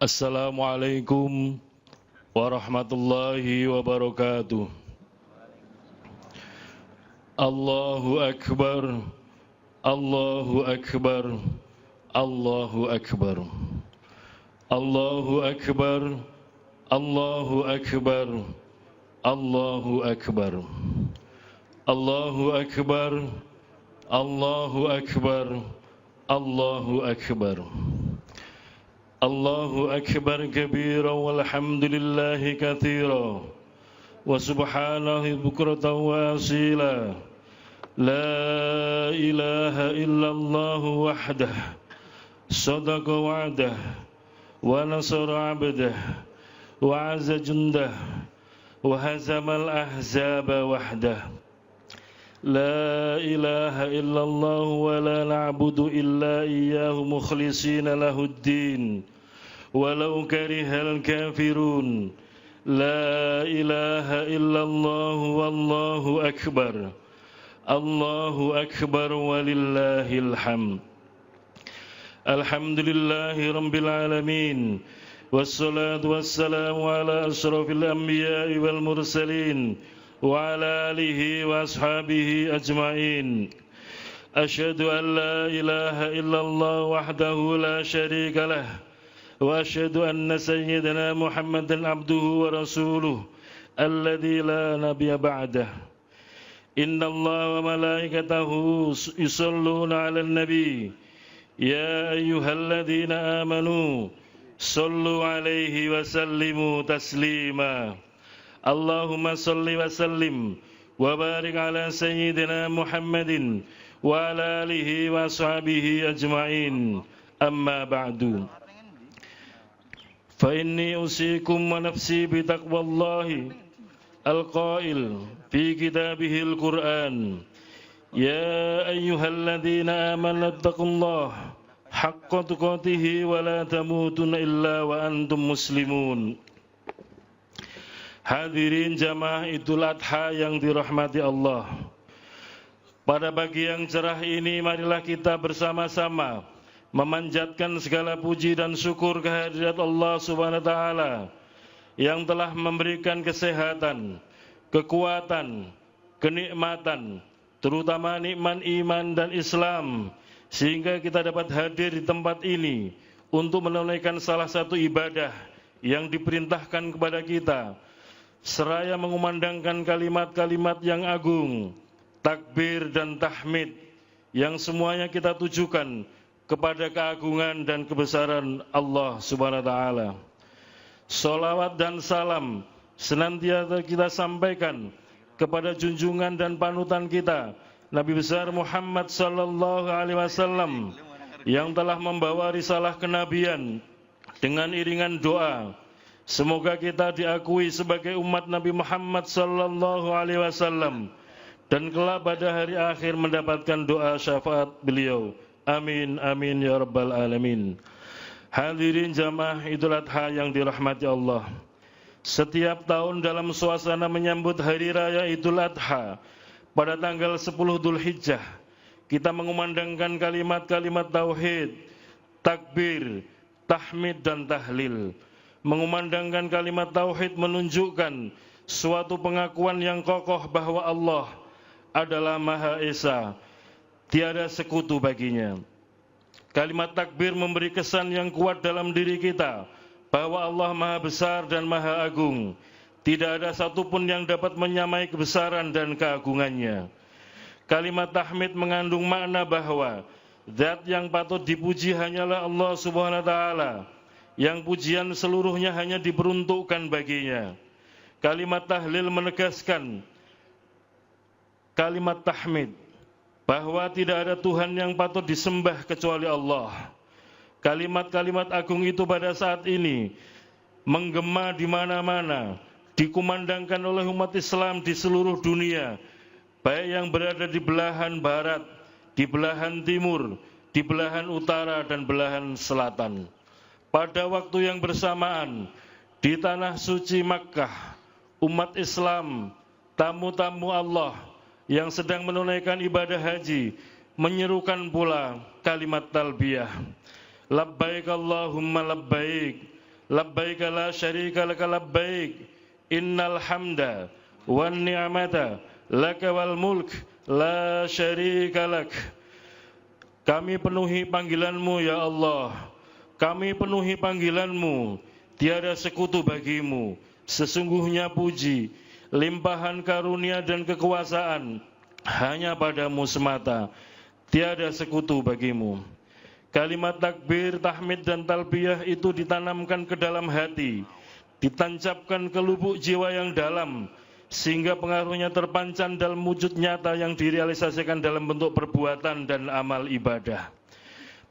Assalamualaikum warahmatullahi wabarakatuh. Allahu Akbar, Allahu Akbar, Allahu Akbar. Allahu Akbar, Allahu Akbar, Allahu Akbar. Allahu Akbar, Allahu Akbar, Allahu Akbar. Allahu Akbar kabira walhamdulillahi katsira wa subhanahu bukratan wa asila. La ilaha illallah wahdah sadaqa wa'dah wa nasara 'abdah wa 'azza jundah wa hazamal ahzaba wahdah. La ilaha illallah wa la na'budu illa iyyahu mukhlishina lahuddin walau karihal kafirun. La ilaha illallah wallahu akbar. Allahu akbar walillahil hamd. Alhamdulillahi rabbil alamin. Wassalatu wassalamu ala asyrafil anbiya'i wal mursalin wa ala alihi wa ashabihi ajma'in. Asyhadu an la ilaha illallah wahdahu la syarika lah wa asyhadu anna sayyidana Muhammadan abduhu wa rasuluh alladzi la nabiyya ba'dah. Innallaha wa malaikatahu yusholluna 'alan nabi ya ayyuhalladzina amanu shallu 'alaihi wa sallimu taslima. Allahumma salli wa sallim wa barik ala sayyidina Muhammadin wa ala alihi wa ashabihi ajma'in. Amma ba'du. Fa inni usikum wa nafsi bi taqwallahi al-qail fi kitabihil Qur'an. Ya ayyuhalladzina amanu taqullaha haqqa tuqatih wa la tamutunna illa wa antum muslimun. Hadirin jamaah Idul Adha yang dirahmati Allah. Pada pagi yang cerah ini marilah kita bersama-sama memanjatkan segala puji dan syukur kehadirat Allah Subhanahu wa taala yang telah memberikan kesehatan, kekuatan, kenikmatan, terutama nikmat iman dan Islam sehingga kita dapat hadir di tempat ini untuk menunaikan salah satu ibadah yang diperintahkan kepada kita, seraya mengumandangkan kalimat-kalimat yang agung, takbir dan tahmid yang semuanya kita tujukan kepada keagungan dan kebesaran Allah Subhanahu wa taala. Salawat dan salam senantiasa kita sampaikan kepada junjungan dan panutan kita Nabi besar Muhammad sallallahu alaihi wasallam yang telah membawa risalah kenabian dengan iringan doa. Semoga kita diakui sebagai umat Nabi Muhammad sallallahu alaihi wasallam dan kelak pada hari akhir mendapatkan doa syafaat beliau. Amin amin ya rabbal alamin. Hadirin jamaah Idul Adha yang dirahmati Allah. Setiap tahun dalam suasana menyambut hari raya Idul Adha pada tanggal 10 Dzulhijjah kita mengumandangkan kalimat-kalimat tauhid, takbir, tahmid dan tahlil. Mengumandangkan kalimat tauhid menunjukkan suatu pengakuan yang kokoh bahwa Allah adalah Maha Esa, tiada sekutu baginya. Kalimat takbir memberi kesan yang kuat dalam diri kita bahwa Allah Maha Besar dan Maha Agung. Tidak ada satupun yang dapat menyamai kebesaran dan keagungannya. Kalimat tahmid mengandung makna bahwa zat yang patut dipuji hanyalah Allah Subhanahu wa taala, yang pujian seluruhnya hanya diperuntukkan baginya. Kalimat tahlil menegaskan kalimat tahmid bahwa tidak ada Tuhan yang patut disembah kecuali Allah. Kalimat-kalimat agung itu pada saat ini menggema di mana-mana, dikumandangkan oleh umat Islam di seluruh dunia, baik yang berada di belahan barat, di belahan timur, di belahan utara dan belahan selatan. Pada waktu yang bersamaan di tanah suci Makkah, umat Islam, tamu-tamu Allah yang sedang menunaikan ibadah haji menyerukan pula kalimat talbiyah. Labbaik Allahumma labbaik, labbaik la syarika laka labbaik, innal hamda wan ni'mata laka wal mulk la syarika lak. Kami penuhi panggilan-Mu ya Allah, kami penuhi panggilan-Mu, tiada sekutu bagimu. Sesungguhnya puji, limpahan karunia dan kekuasaan hanya padamu semata, tiada sekutu bagimu. Kalimat takbir, tahmid dan talbiyah itu ditanamkan ke dalam hati, ditancapkan ke lubuk jiwa yang dalam, sehingga pengaruhnya terpancar dalam wujud nyata yang direalisasikan dalam bentuk perbuatan dan amal ibadah.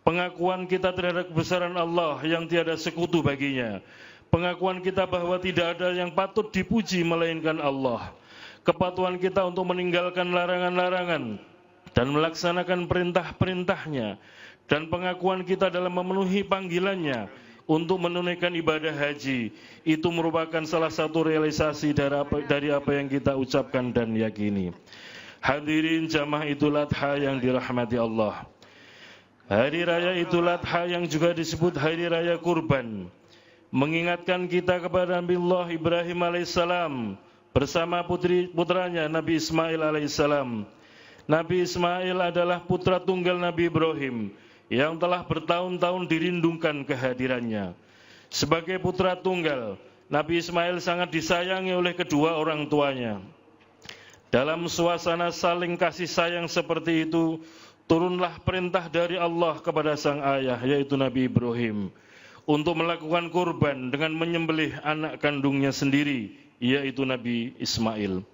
Pengakuan kita terhadap kebesaran Allah yang tiada sekutu baginya. Pengakuan kita bahwa tidak ada yang patut dipuji melainkan Allah. Kepatuhan kita untuk meninggalkan larangan-larangan dan melaksanakan perintah-perintahnya. Dan pengakuan kita dalam memenuhi panggilannya untuk menunaikan ibadah haji, itu merupakan salah satu realisasi dari apa yang kita ucapkan dan yakini. Hadirin jamaah Idul Adha yang dirahmati Allah. Hari Raya Idul Adha yang juga disebut Hari Raya Kurban, mengingatkan kita kepada Nabiullah Ibrahim alaihissalam bersama putranya Nabi Ismail alaihissalam. Nabi Ismail adalah putra tunggal Nabi Ibrahim yang telah bertahun-tahun dirindungkan kehadirannya. Sebagai putra tunggal, Nabi Ismail sangat disayangi oleh kedua orang tuanya. Dalam suasana saling kasih sayang seperti itu, turunlah perintah dari Allah kepada sang ayah, yaitu Nabi Ibrahim, untuk melakukan kurban dengan menyembelih anak kandungnya sendiri, yaitu Nabi Ismail.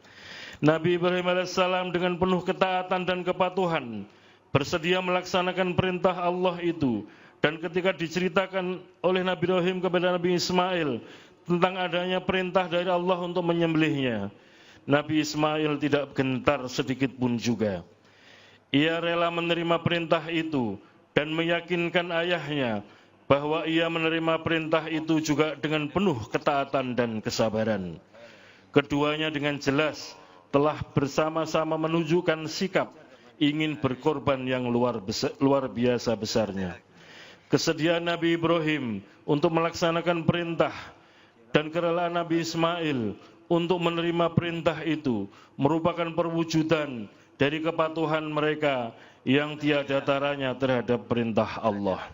Nabi Ibrahim alaihissalam dengan penuh ketaatan dan kepatuhan bersedia melaksanakan perintah Allah itu. Dan ketika diceritakan oleh Nabi Ibrahim kepada Nabi Ismail tentang adanya perintah dari Allah untuk menyembelihnya, Nabi Ismail tidak gentar sedikit pun juga. Ia rela menerima perintah itu dan meyakinkan ayahnya bahwa ia menerima perintah itu juga dengan penuh ketaatan dan kesabaran. Keduanya dengan jelas telah bersama-sama menunjukkan sikap ingin berkorban yang luar biasa besarnya. Kesediaan Nabi Ibrahim untuk melaksanakan perintah dan kerelaan Nabi Ismail untuk menerima perintah itu merupakan perwujudan dari kepatuhan mereka yang tiada taranya terhadap perintah Allah.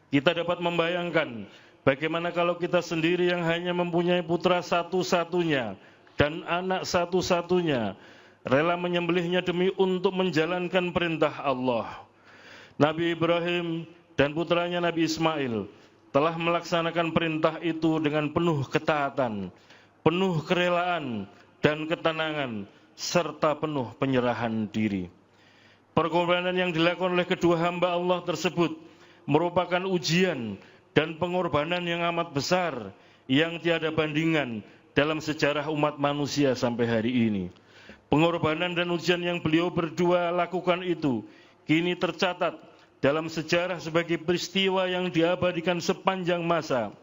Kita dapat membayangkan bagaimana kalau kita sendiri yang hanya mempunyai putra satu-satunya dan anak satu-satunya rela menyembelihnya demi untuk menjalankan perintah Allah. Nabi Ibrahim dan putranya Nabi Ismail telah melaksanakan perintah itu dengan penuh ketaatan, penuh kerelaan dan ketenangan, serta penuh penyerahan diri. Pengorbanan yang dilakukan oleh kedua hamba Allah tersebut merupakan ujian dan pengorbanan yang amat besar yang tiada bandingan dalam sejarah umat manusia sampai hari ini. Pengorbanan dan ujian yang beliau berdua lakukan itu kini tercatat dalam sejarah sebagai peristiwa yang diabadikan sepanjang masa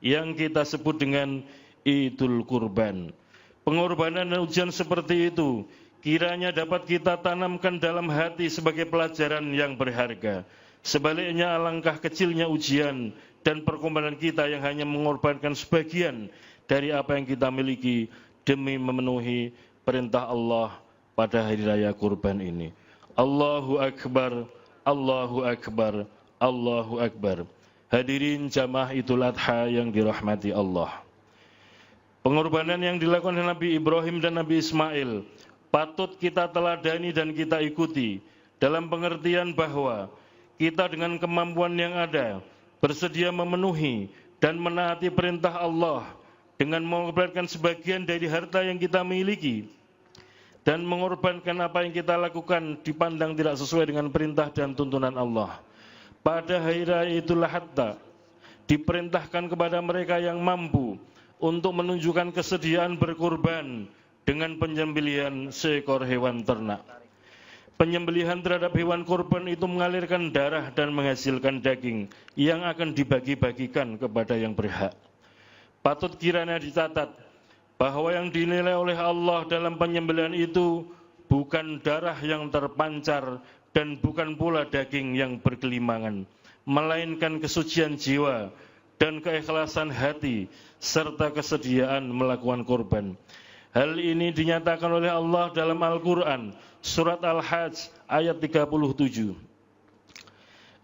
yang kita sebut dengan Idul Kurban. Pengorbanan dan ujian seperti itu kiranya dapat kita tanamkan dalam hati sebagai pelajaran yang berharga. Sebaliknya alangkah kecilnya ujian dan pengorbanan kita yang hanya mengorbankan sebagian dari apa yang kita miliki demi memenuhi perintah Allah pada hari raya kurban ini. Allahu Akbar, Allahu Akbar, Allahu Akbar. Hadirin jamaah Idul Adha yang dirahmati Allah. Pengorbanan yang dilakukan oleh Nabi Ibrahim dan Nabi Ismail patut kita teladani dan kita ikuti dalam pengertian bahwa kita dengan kemampuan yang ada bersedia memenuhi dan menaati perintah Allah dengan mengorbankan sebagian dari harta yang kita miliki dan mengorbankan apa yang kita lakukan dipandang tidak sesuai dengan perintah dan tuntunan Allah. Pada hari raya Idul Adha diperintahkan kepada mereka yang mampu untuk menunjukkan kesediaan berkorban dengan penyembelihan seekor hewan ternak. Penyembelihan terhadap hewan kurban itu mengalirkan darah dan menghasilkan daging yang akan dibagi-bagikan kepada yang berhak. Patut kiranya dicatat bahwa yang dinilai oleh Allah dalam penyembelihan itu bukan darah yang terpancar dan bukan pula daging yang bergelimangan, melainkan kesucian jiwa dan keikhlasan hati serta kesediaan melakukan kurban. Hal ini dinyatakan oleh Allah dalam Al-Quran surat Al-Hajj ayat 37.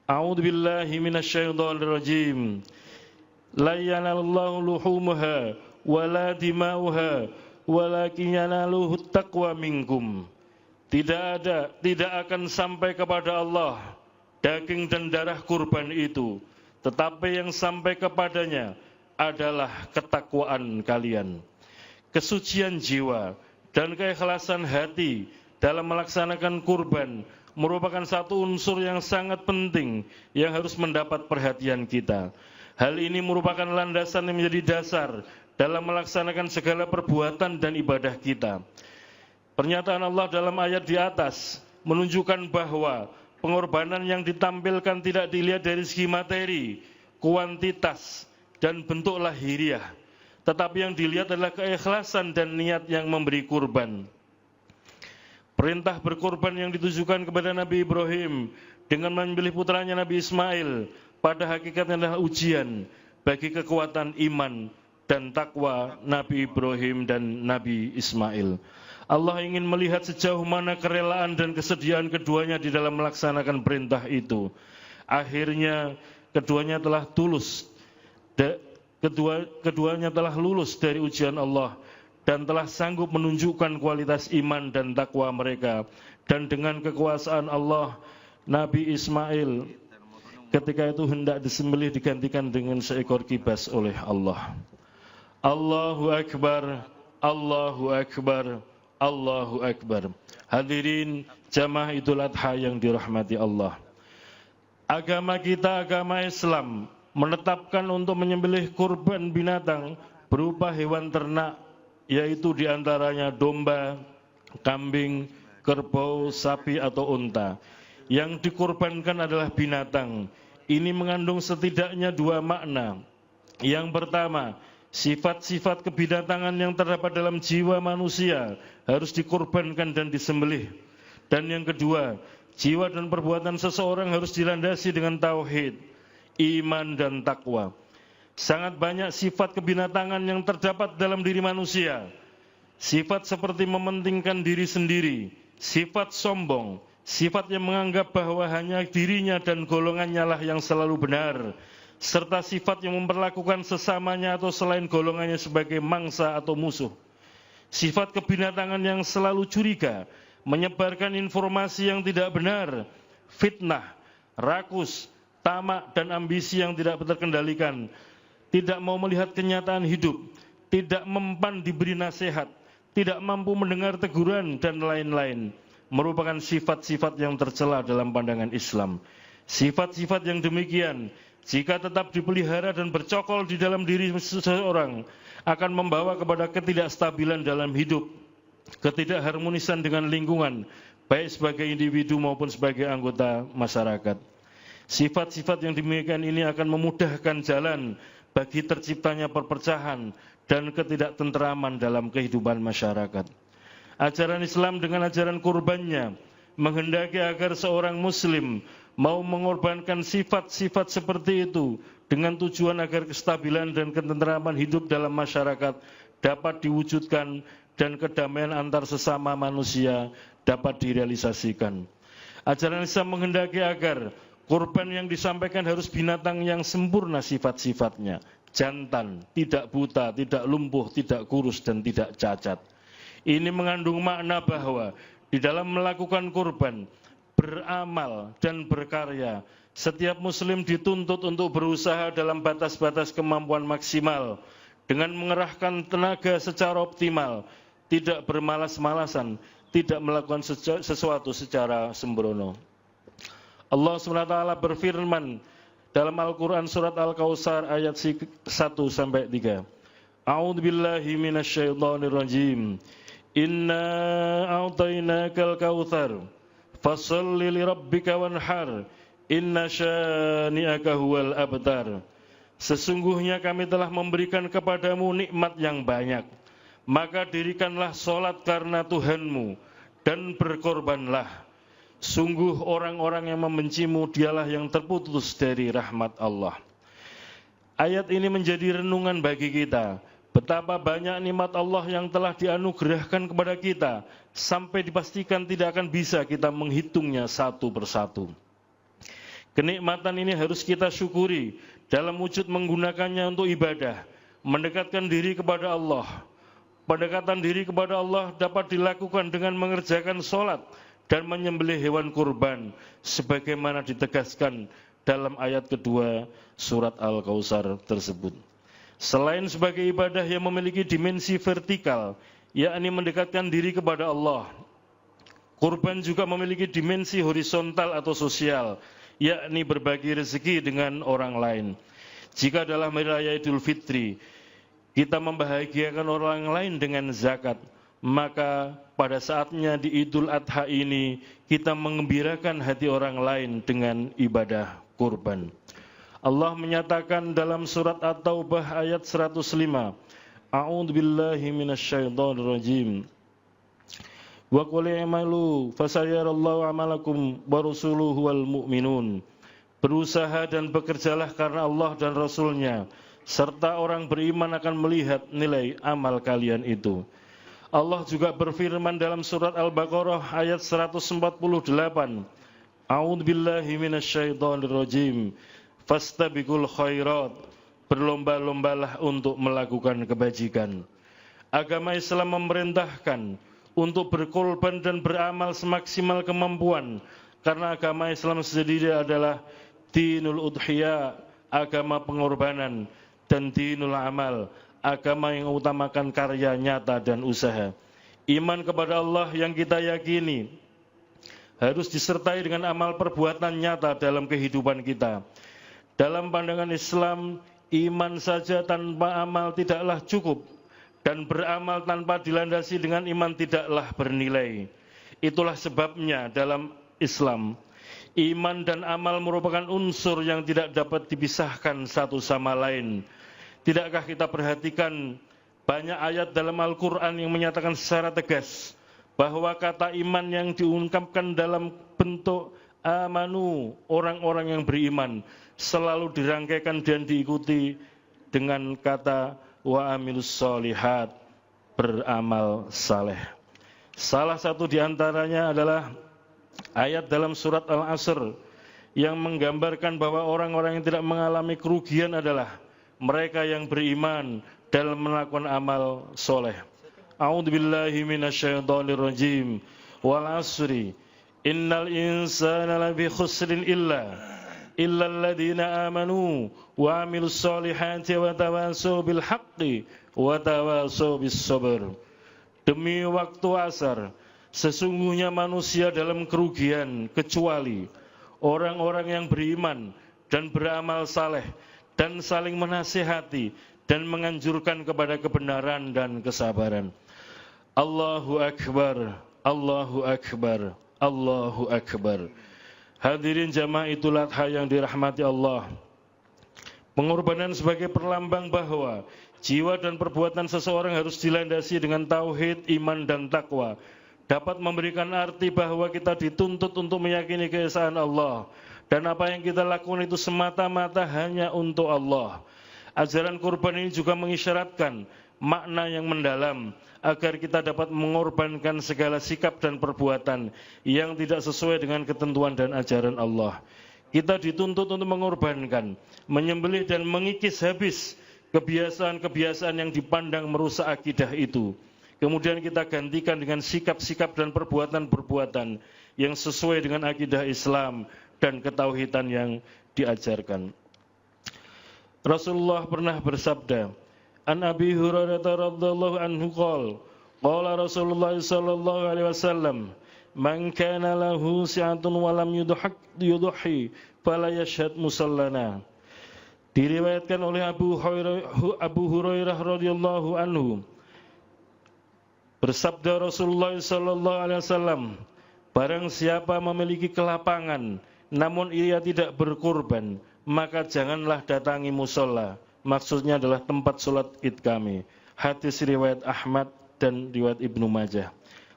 A'udzu billahi minasyaitonir rajim. La yanalallahu luhumuha wala dimauha walakin yanaluhu taqwa minkum. Tidak akan sampai kepada Allah daging dan darah kurban itu, tetapi yang sampai kepadanya adalah ketakwaan kalian. Kesucian jiwa dan keikhlasan hati dalam melaksanakan kurban merupakan satu unsur yang sangat penting yang harus mendapat perhatian kita. Hal ini merupakan landasan yang menjadi dasar dalam melaksanakan segala perbuatan dan ibadah kita. Pernyataan Allah dalam ayat di atas menunjukkan bahwa pengorbanan yang ditampilkan tidak dilihat dari segi materi, kuantitas, dan bentuk lahiriah, tetapi yang dilihat adalah keikhlasan dan niat yang memberi kurban. Perintah berkorban yang ditujukan kepada Nabi Ibrahim dengan memilih putranya Nabi Ismail pada hakikatnya adalah ujian bagi kekuatan iman dan takwa Nabi Ibrahim dan Nabi Ismail. Allah ingin melihat sejauh mana kerelaan dan kesediaan keduanya di dalam melaksanakan perintah itu. Akhirnya keduanya telah lulus dari ujian Allah dan telah sanggup menunjukkan kualitas iman dan takwa mereka. Dan dengan kekuasaan Allah, Nabi Ismail ketika itu hendak disembelih digantikan dengan seekor kibas oleh Allah. Allahu Akbar, Allahu Akbar, Allahu Akbar. Hadirin jamaah Idul Adha yang dirahmati Allah. Agama kita, agama Islam, menetapkan untuk menyembelih kurban binatang berupa hewan ternak, yaitu diantaranya domba, kambing, kerbau, sapi atau unta. Yang dikurbankan adalah binatang. Ini mengandung setidaknya dua makna. Yang pertama, sifat-sifat kebinatangan yang terdapat dalam jiwa manusia harus dikorbankan dan disembelih. Dan yang kedua, jiwa dan perbuatan seseorang harus dilandasi dengan tauhid, iman dan takwa. Sangat banyak sifat kebinatangan yang terdapat dalam diri manusia. Sifat seperti mementingkan diri sendiri, sifat sombong, sifat yang menganggap bahwa hanya dirinya dan golongannya lah yang selalu benar, serta sifat yang memperlakukan sesamanya atau selain golongannya sebagai mangsa atau musuh. Sifat kebinatangan yang selalu curiga, menyebarkan informasi yang tidak benar, fitnah, rakus, tamak dan ambisi yang tidak terkendalikan, tidak mau melihat kenyataan hidup, tidak mempan diberi nasihat, tidak mampu mendengar teguran dan lain-lain, merupakan sifat-sifat yang tercela dalam pandangan Islam. Sifat-sifat yang demikian jika tetap dipelihara dan bercokol di dalam diri seseorang akan membawa kepada ketidakstabilan dalam hidup, ketidakharmonisan dengan lingkungan, baik sebagai individu maupun sebagai anggota masyarakat. Sifat-sifat yang demikian ini akan memudahkan jalan bagi terciptanya perpecahan dan ketidaktentraman dalam kehidupan masyarakat. Ajaran Islam dengan ajaran kurbannya menghendaki agar seorang muslim mau mengorbankan sifat-sifat seperti itu dengan tujuan agar kestabilan dan ketentraman hidup dalam masyarakat dapat diwujudkan dan kedamaian antar sesama manusia dapat direalisasikan. Ajaran Islam menghendaki agar kurban yang disampaikan harus binatang yang sempurna sifat-sifatnya, jantan, tidak buta, tidak lumpuh, tidak kurus, dan tidak cacat. Ini mengandung makna bahwa di dalam melakukan kurban, beramal dan berkarya, setiap muslim dituntut untuk berusaha dalam batas-batas kemampuan maksimal dengan mengerahkan tenaga secara optimal, tidak bermalas-malasan, tidak melakukan sesuatu secara sembrono. Allah SWT berfirman dalam Al-Quran surat Al-Kautsar ayat 1-3. A'udzu billahi minasyaitonir rajim. Inna a'tainakal kautsar fasholli lirabbika wanhar inna syani'aka huwal abtar. Sesungguhnya kami telah memberikan kepadamu nikmat yang banyak, maka dirikanlah salat karena Tuhanmu dan berkorbanlah. Sungguh orang-orang yang membencimu dialah yang terputus dari rahmat Allah. Ayat ini menjadi renungan bagi kita. Betapa banyak nikmat Allah yang telah dianugerahkan kepada kita, sampai dipastikan tidak akan bisa kita menghitungnya satu persatu. Kenikmatan ini harus kita syukuri dalam wujud menggunakannya untuk ibadah, mendekatkan diri kepada Allah. Pendekatan diri kepada Allah dapat dilakukan dengan mengerjakan sholat dan menyembelih hewan kurban, sebagaimana ditegaskan dalam ayat kedua surat Al-Kautsar tersebut. Selain sebagai ibadah yang memiliki dimensi vertikal, yakni mendekatkan diri kepada Allah, kurban juga memiliki dimensi horizontal atau sosial, yakni berbagi rezeki dengan orang lain. Jika dalam hari raya Idul Fitri kita membahagiakan orang lain dengan zakat, maka pada saatnya di Idul Adha ini kita mengembirakan hati orang lain dengan ibadah kurban. Allah menyatakan dalam surat At-Taubah ayat 105, A'udzubillahi minasyaitonirrajim. Wa qul i'malu fasayarallahu 'amalakum wa rasuluhu wal mu'minun. Berusaha dan bekerjalah karena Allah dan Rasulnya, serta orang beriman akan melihat nilai amal kalian itu. Allah juga berfirman dalam surat Al-Baqarah ayat 148, A'udzubillahi minasyaitonirrajim. Fastabiqul khairat, berlomba-lombalah untuk melakukan kebajikan. Agama Islam memerintahkan untuk berkorban dan beramal semaksimal kemampuan, karena agama Islam sendiri adalah dinul udhiyah, agama pengorbanan, dan dinul amal, agama yang mengutamakan karya nyata dan usaha. Iman kepada Allah yang kita yakini harus disertai dengan amal perbuatan nyata dalam kehidupan kita. Dalam pandangan Islam, iman saja tanpa amal tidaklah cukup, dan beramal tanpa dilandasi dengan iman tidaklah bernilai. Itulah sebabnya dalam Islam, iman dan amal merupakan unsur yang tidak dapat dipisahkan satu sama lain. Tidakkah kita perhatikan banyak ayat dalam Al-Quran yang menyatakan secara tegas bahwa kata iman yang diungkapkan dalam bentuk amanu, orang-orang yang beriman, selalu dirangkaikan dan diikuti dengan kata wa amilus sholihat, beramal saleh. Salah satu di antaranya adalah ayat dalam surat Al-Asr yang menggambarkan bahwa orang-orang yang tidak mengalami kerugian adalah mereka yang beriman dalam melakukan amal soleh. A'udzubillahi minasyaitonirrajim. Wal asri innal insana lafi khusrin illa alladzina amanu wa amilus solihati wa tawasaw bil haqqi wa tawasaw bis sabr. Demi waktu asar, sesungguhnya manusia dalam kerugian kecuali orang-orang yang beriman dan beramal saleh dan saling menasihati dan menganjurkan kepada kebenaran dan kesabaran. Allahu Akbar, Allahu Akbar, Allahu Akbar. Hadirin jamaah Idul Adha yang dirahmati Allah, pengorbanan sebagai perlambang bahwa jiwa dan perbuatan seseorang harus dilandasi dengan tauhid, iman dan takwa, dapat memberikan arti bahwa kita dituntut untuk meyakini keesaan Allah, dan apa yang kita lakukan itu semata-mata hanya untuk Allah. Ajaran kurban ini juga mengisyaratkan makna yang mendalam agar kita dapat mengorbankan segala sikap dan perbuatan yang tidak sesuai dengan ketentuan dan ajaran Allah. Kita dituntut untuk mengorbankan, menyembelih dan mengikis habis kebiasaan-kebiasaan yang dipandang merusak akidah itu. Kemudian kita gantikan dengan sikap-sikap dan perbuatan-perbuatan yang sesuai dengan akidah Islam dan ketauhidan yang diajarkan. Rasulullah pernah bersabda, An Abi Hurairah radhiyallahu anhu qala Rasulullah sallallahu alaihi wasallam, man kana lahu si'atun wa lam yudhi fala yashhad musallana. Diriwayatkan oleh Abu Hurairah radhiyallahu anhu, bersabda Rasulullah sallallahu alaihi wasallam, barang siapa memiliki kelapangan namun ia tidak berkurban, maka janganlah datangi musalla. Maksudnya adalah tempat sholat id kami. Hadis riwayat Ahmad dan riwayat Ibnu Majah.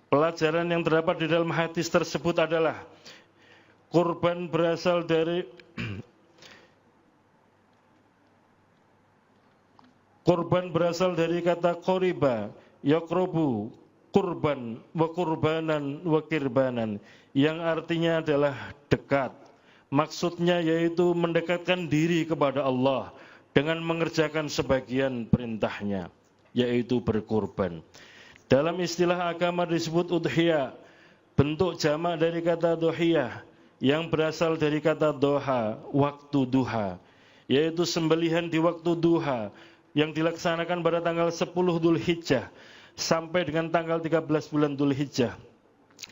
Pelajaran yang terdapat di dalam hadis tersebut adalah kurban berasal dari Kurban berasal dari kata qoriba, yaqrubu, kurban, wa kurbanan, wa kirbanan, yang artinya adalah dekat. Maksudnya yaitu mendekatkan diri kepada Allah dengan mengerjakan sebagian perintahnya, yaitu berkurban. Dalam istilah agama disebut udhiyah, bentuk jamak dari kata duhiyah yang berasal dari kata doha, waktu duha, yaitu sembelihan di waktu duha yang dilaksanakan pada tanggal 10 Dzulhijjah sampai dengan tanggal 13 bulan Dzulhijjah.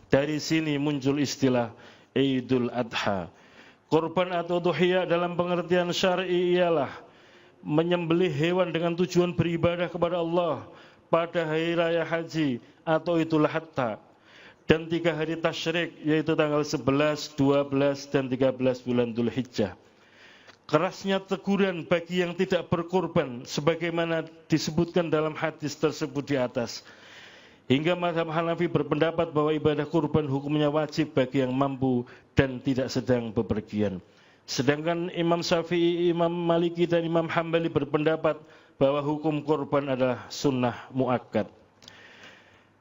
Dari sini muncul istilah Idul Adha. Kurban atau duhiyah dalam pengertian syar'i ialah menyembelih hewan dengan tujuan beribadah kepada Allah pada hari raya haji atau Idul Adha dan 3 hari tasyrik, yaitu tanggal 11, 12, dan 13 bulan Dzulhijjah. Kerasnya teguran bagi yang tidak berkurban sebagaimana disebutkan dalam hadis tersebut di atas. Hingga mazhab Hanafi berpendapat bahwa ibadah kurban hukumnya wajib bagi yang mampu dan tidak sedang bepergian. Sedangkan Imam Syafi'i, Imam Maliki, dan Imam Hambali berpendapat bahwa hukum kurban adalah sunnah muakkad.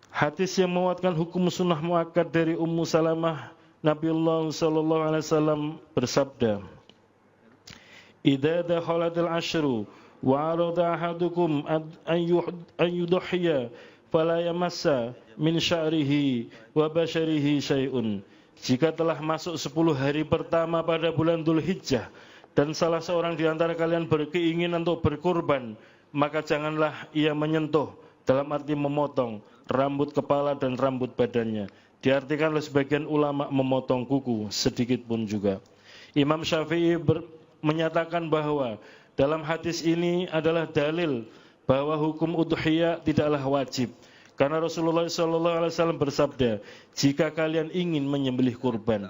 Hadis yang menguatkan hukum sunnah muakkad dari Ummu Salamah, Nabiullah sallallahu alaihi wasallam bersabda, "Idza dakhalatil ashru wa arada ahadukum an yudhiya fala yamassa min sya'rihi wa basharihi syai'un." Jika telah masuk 10 hari pertama pada bulan Dzulhijjah dan salah seorang di antara kalian berkeinginan untuk berkurban, maka janganlah ia menyentuh, dalam arti memotong, rambut kepala dan rambut badannya. Diartikan oleh sebagian ulama memotong kuku sedikit pun juga. Imam Syafi'i menyatakan bahwa dalam hadis ini adalah dalil bahwa hukum udhiyah tidaklah wajib. Karena Rasulullah SAW bersabda, jika kalian ingin menyembelih kurban.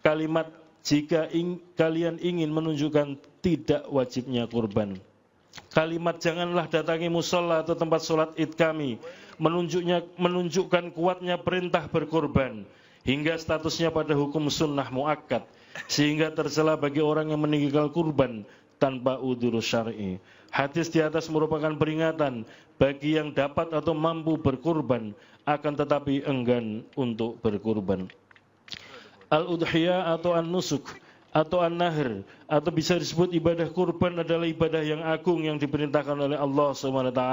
Kalimat jika kalian ingin menunjukkan tidak wajibnya kurban. Kalimat janganlah datangi musola atau tempat sholat id kami menunjukkan kuatnya perintah berkurban hingga statusnya pada hukum sunnah muakkad, sehingga tercela bagi orang yang meninggalkan kurban tanpa udzur syar'i. Hadis di atas merupakan peringatan bagi yang dapat atau mampu berkurban akan tetapi enggan untuk berkurban. Al-udhiyah atau an-nusuk atau an-nahr atau bisa disebut ibadah kurban adalah ibadah yang agung yang diperintahkan oleh Allah SWT.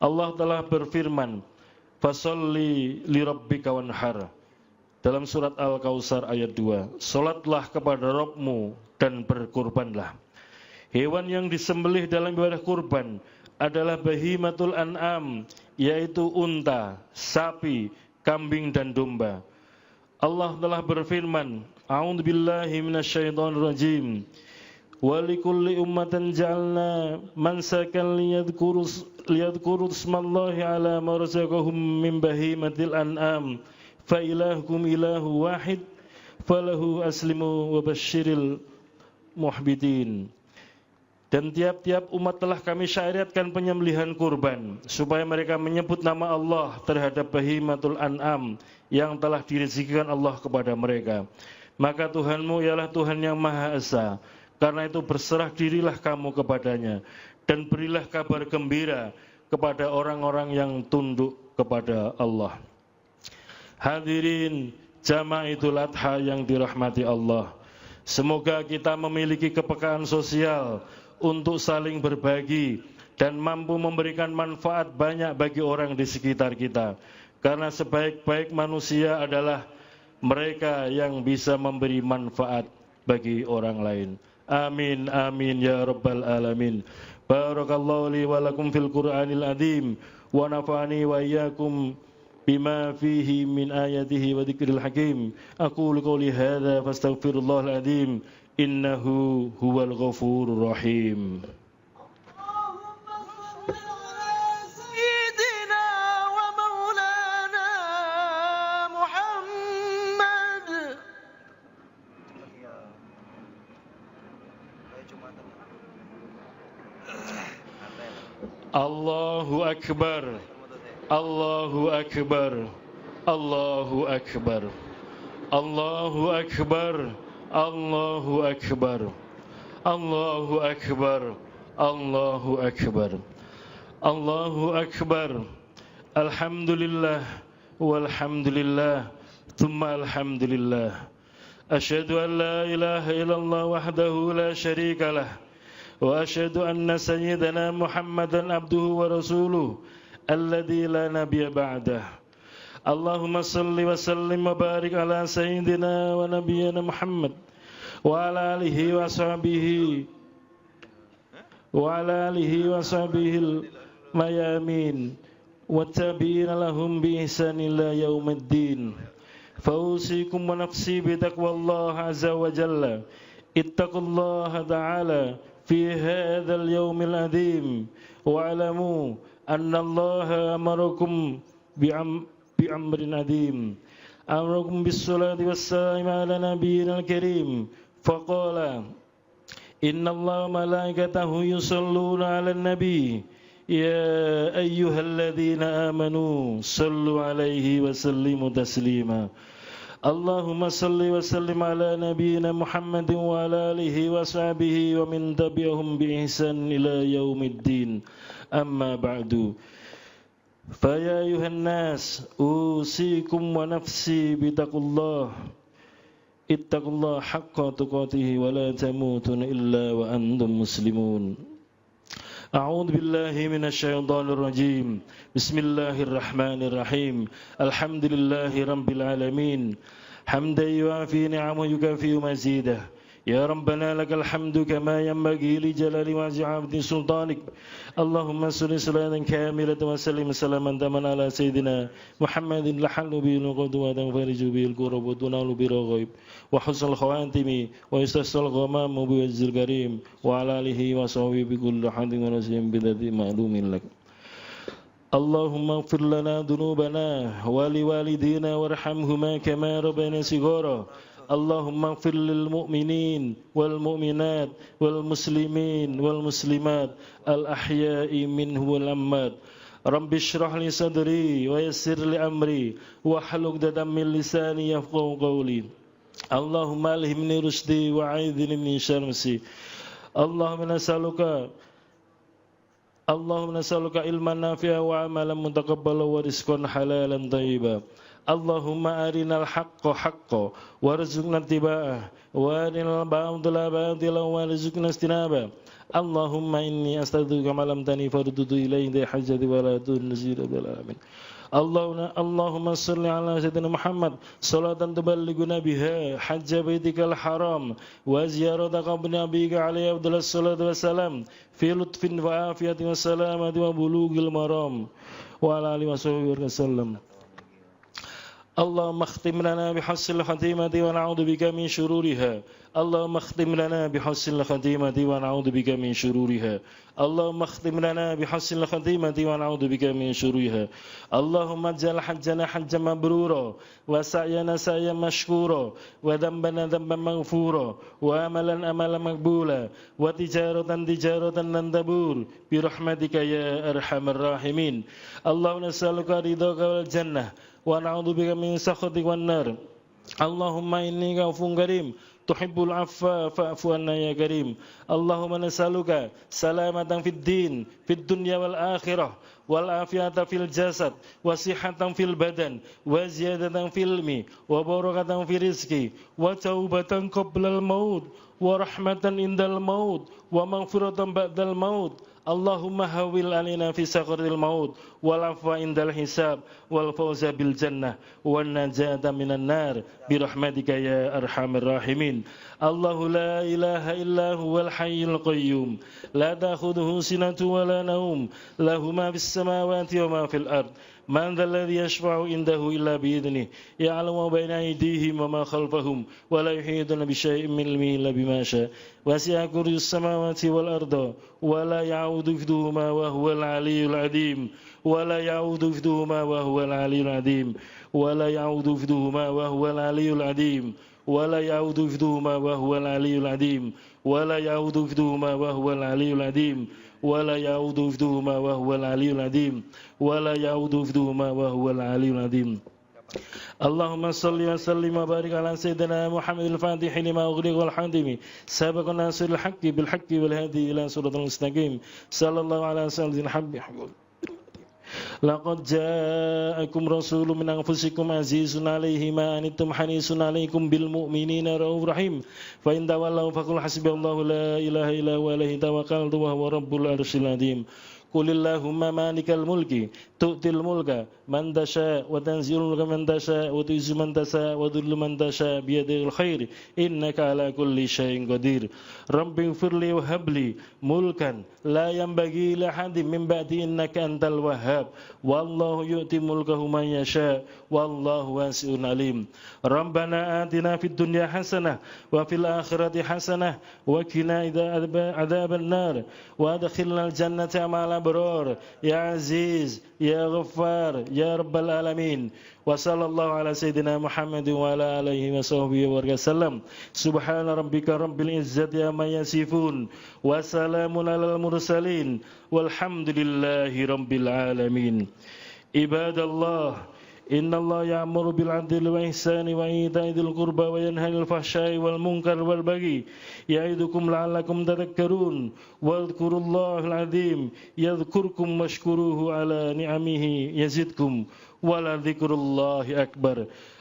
Allah telah berfirman, "Fasholli li rabbika wanhar." Dalam surat Al-Kautsar ayat 2, "Salatlah kepada Rabbmu dan berkurbanlah." Hewan yang disembelih dalam ibadah kurban adalah bahimatul an'am, yaitu unta, sapi, kambing dan domba. Allah telah berfirman, "A'udzubillahi minasyaitonirrajim. Wa likulli ummatin ja'alna mansakan liyadhkuru ismallahi 'ala ma razaqahum min bahimatil an'am. Fa ilahukum ilahu wahid, falahu aslimu wa basyiril muhbitin." Dan tiap-tiap umat telah kami syariatkan penyembelihan kurban supaya mereka menyebut nama Allah terhadap bahimatul an'am yang telah direzekikan Allah kepada mereka. Maka Tuhanmu ialah Tuhan yang Maha Esa. Karena itu berserah dirilah kamu kepadanya dan berilah kabar gembira kepada orang-orang yang tunduk kepada Allah. Hadirin jamaah Idul Adha yang dirahmati Allah, semoga kita memiliki kepekaan sosial untuk saling berbagi dan mampu memberikan manfaat banyak bagi orang di sekitar kita. Karena sebaik-baik manusia adalah mereka yang bisa memberi manfaat bagi orang lain. Amin, amin ya rabbal alamin. Barakallahu li wa lakum fil Qur'anil azim wa nafa'ani wa iyyakum bima fihi min ayatihi wa dzikril hakim. Aqulu qouli hadza fastaghfirullahal azim. Innahu huwal ghafurur rahim. Allahu Akbar, Allahu Akbar, Allahu Akbar, Allahu Akbar, Allahu Akbar, Allahu Akbar, Allahu Akbar. Allahu Akbar. Alhamdulillah walhamdulillah thumma alhamdulillah. Asyhadu an la ilaha illallah wahdahu la syarika lah wa asyhadu anna sayyidana Muhammadan abduhu wa rasuluh alladzi la nabiyya ba'dah. Allahumma salli wa sallim wa barik ala sayyidina wa nabiyyina Muhammad wa ala alihi wa sahbihi mayamin wa tabi'ina lahum bi ihsan ila yaumiddin. Fausikum wa nafsi bi taqwallah azza wa jalla. Ittaqullaha ta'ala fi hadzal yaumil adzim wa alamu anna Allaha amarakum bi amrin adzim. Amarakum bis salati was salam ala nabiyyina al-karim. Faqala inna Allaha malaikatahu yusalluna 'alan nabi. Ya ayyuhalladzina amanu sallu 'alaihi wa sallimu taslima. Allahumma salli wa sallim ala nabiyyina Muhammadin wa ala alihi wa sahbihi wa min tabi'ahum bi ihsan ila yaumiddin. Amma ba'du. Fa ya ayuhan nas usikum wa nafsi bi taqullah. Ittaqullah haqqa tuqatih wa la tamutun illa wa antum muslimun. A'udzu billahi minasy syaithanir rajim. Bismillahirrahmanirrahim. Alhamdulillahi rabbil alamin. Hamdan yuafi ni'amahu yukafi mazidah. Ya Rabbana lakal hamdu kama yanbaghi li jalali wajhi sultanik. Allahumma salli salatan kamilatan wa sallim salaman taman ala sayyidina Muhammadin lahallu bil qudwa wa fariju bil kurab wa tunalu bil ghaib wa husnul khawatimi wa istasal ghamam bi wajhil karim wa ala alihi wa sahbihi bi kulli hadin wa nasim bi dzati ma'lumin lak. Allahumma ighfir lana dhunubana wa liwalidina warhamhuma kama rabbayana shighara. Allahumma ighfir lil mu'minin wal mu'minat wal muslimin wal muslimat al ahya'i minhum wal amwat. Rabbi shrah li sadri wa yassir li amri wa hlul 'uqdatam min lisani yafqahu qawli. Allahumma alhimni rusdi wa 'idhni min syarri. Allahumma nas'aluka ilman nafi'a wa 'amalan mutaqabbala wa rizqan halalan thayyiba. Allahumma arinal haqqa haqqan warzuqna ittiba'ah wa arinal batila batilan warzuqna ijtinabah. Allahumma inni astaghfiruka ma lam tani fardudu ilayhi hajjati wa la tunzir bil alamin. Allahumma salli ala sayyidina Muhammad salatan tuballighuna biha hajja baitikal haram wa ziyarata qabri nabiyika alaihi afdhalus salatu wassalam fi lutfin wa afiyatin wa salamati wa bulughil maram wa ala alihi wa sahbihi wasallam. Allahumma khtim lana bihusnil khatimati wa na'udzu bika min shururiha. Allahumma khtim lana bihusnil khatimati wa na'udzu bika min shururiha. Allahumma khtim lana bihusnil khatimati wa na'udzu bika min shururiha. Allahumma ij'al hajjana hajjan mabrura wa sa'yana sa'yan mashkura wa dhanbana dhanban maghfura wa amalan amalan maqbula wa tijaratan tijaratan lan tabur bi rahmatika ya arhamar rahimin. Allahumma nas'aluka ridhaka wal jannah wa na'udzu bika min sakhatika wan nar. Allahumma inni ghafurun karim tuhibbul afwa fa'fu anna ya karim. Allahumma nas'aluka salamatan fid din fid dunya wal akhirah wal afiyata fil jasad wa sihhatan fil badan wa ziyadatan fil ilmi wa barakatan fil rizqi wa taubatan qablal maut wa rahmatan indal maut wa maghfiratan ba'dal maut. Allahumma hawil alina fi sakaril maut wal afwa indal hisab wal fawza bil jannah wan najata minan nar bi rahmatika ya arhamar rahimin. Allahu la ilaha illa huwal hayyul qayyum la ta'khudhuhu sinatun wa la nawm lahu ma fis samawati wa ma fil ard. Man dhal ladzi yashfa'u indahu illa bi idhnihi ya'lamu ma bayna aydihim wa ma khalfahum wa la yuhituna bi syai'in min ilmihi illa bima syaa. Wasi'a kursiyyus samawati wal arda wa la ya'udu hifdhuhuma wa huwal 'aliyyul 'azim. Wa la ya'udu hifdhuhuma wa huwal 'aliyyul 'azim. Wa la ya'udu hifdhuhuma wa huwal 'aliyyul 'azim. Wa la ya'udu hifdhuhuma wa huwal 'aliyyul 'azim. Wa la ya'udu hifdhuhuma wa huwal 'aliyyul 'azim. ولا يعود حفظهما وهو العلي العظيم ولا يعود حفظهما وهو العلي العظيم. اللهم صل وسلم وبارك على سيدنا محمد الفاتح لما أغلق والحاتم سابق الناصر الحق بالحق والهادي إلى صراط المستقيم صلى الله على سيدنا الحبيب لقد جاءكم رسول من أنفسكم عزيز عليه ما أنتم حريص عليكم بالمؤمنين رؤوف رحيم فإن تولوا فقل حسبي الله لا إله إلا هو عليه توكلت وهو رب العرش العظيم قل اللهم مالك الملك تؤتي الملك من تشاء وتنزل الملك من تشاء وتعز من تشاء وتذل من تشاء بيدك الخير إنك على كل شيء قدير رب اغفر لي وهب لي ملكا لا ينبغي لأحد من بعدي إنك أنت الوهاب والله يؤتي ملكه من يشاء والله واسع عليم ربنا آتنا في الدنيا حسنة وفي الآخرة حسنة وقنا عذاب النار وادخلنا الجنة مع الأبرار يا عزيز يا غفار يا رب العالمين وصلى الله على سيدنا محمد وعلى آله وصحبه وسلم سبحان ربك رب العزة عما يصفون وسلام على المرسلين والحمد لله رب العالمين عباد الله إن الله يأمر بالعدل والإحسان وإيتاء ذي القربى وينهى عن الفحشاء والمنكر والبغي يعظكم لعلكم تذكرون واذكروا الله العظيم يذكركم واشكروه على نعمه يزدكم ولذكر الله أكبر.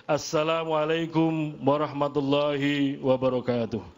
Assalamualaikum warahmatullahi wabarakatuh.